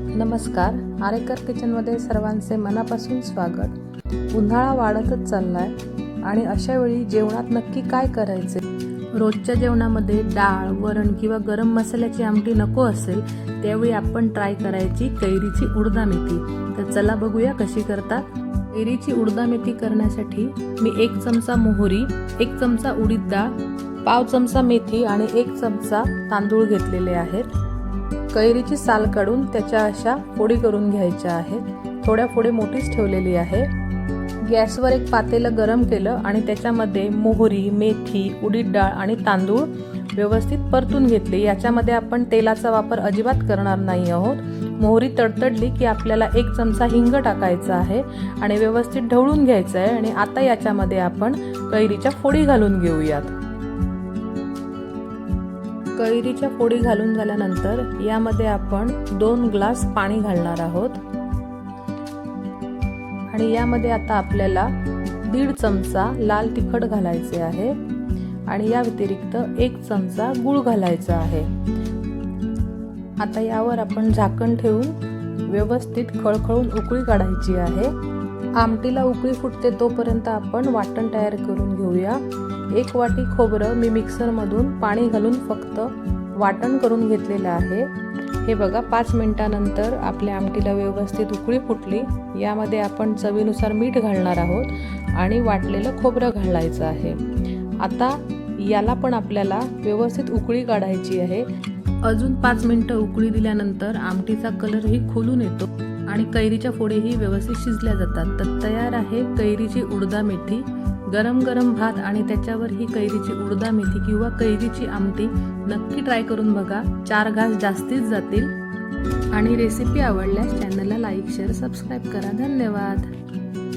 नमस्कार, आरेकर किचनमध्ये सर्वांचे मनापासून स्वागत। उन्हाळा वाढतच चाललाय आणि अशा वेळी जेवणात नक्की काय करायचे? रोजच्या जेवणामध्ये डाळ, वरण किंवा गरम मसाल्याची आमटी नको असेल त्यावेळी आपण ट्राय करायची कैरीची उडदा मेथी। तर चला बघूया कशी करतात। कैरीची उडदा मेथी करण्यासाठी मी 1 चमचा मोहरी, 1 चमचा उडीद डाळ, पाव चमचा मेथी आणि 1 चमचा तांदूळ घेतलेले आहेत। कैरीची साल काढून त्याच्या अशा फोडी करून घ्यायच्या आहेत। थोड्या फोडी मोठीच ठेवलेली आहे। गॅसवर एक पातेलं गरम केलं आणि त्याच्यामध्ये मोहरी, मेथी, उडीद डाळ आणि तांदूळ व्यवस्थित परतून घेतले। याच्यामध्ये आपण तेलाचा वापर अजिबात करणार नाही आहोत। मोहरी तडतडली की आपल्याला 1 चमचा हिंग टाकायचा आहे आणि व्यवस्थित ढवळून घ्यायचं आहे। आणि आता याच्यामध्ये आपण कैरीच्या फोडी घालून घेऊयात। कैरीच्या फोडी घालून झाल्यानंतर यामध्ये आपण 2 ग्लास पाणी घालणार आहोत आणि यामध्ये आता आपल्याला 1.5 चमचा लाल तिखट घालायचे आहे आणि या व्यतिरिक्त 1 चमचा गूळ घालायचा आहे। आता यावर आपण झाकण ठेवून व्यवस्थित खळखळून उकळी काढायची आहे। आमटीला उकळी फुटते तोपर्यंत आपण वाटण तयार करून घेऊया। 1 वाटी खोबरं मी मिक्सर मधून पाणी घालून फक्त वाटण करून घेतलेलं आहे। हे बघा 5 मिनिटांनंतर आपल्या आमटीला व्यवस्थित उकळी फुटली। यामध्ये आपण चवीनुसार मीठ घालणार आहोत आणि वाटलेलं खोबरं घालायचं आहे। आता याला पण आपल्याला व्यवस्थित उकळी काढायची आहे। अजून 5 मिनिटं उकळी दिल्यानंतर आमटीचा कलरही खुलून येतो आणि कैरीच्या फोडीही व्यवस्थित शिजल्या जातात। तर तयार आहे कैरीची उडदा मेथी। गरम गरम भात आणि त्याच्यावर ही कैरीची उडदा मेथी किंवा कैरीची आमटी नक्की ट्राय करून बघा। 4 घास जास्तीच जातील। आणि रेसिपी आवडल्यास चॅनलला लाईक, शेअर, सबस्क्राईब करा। धन्यवाद।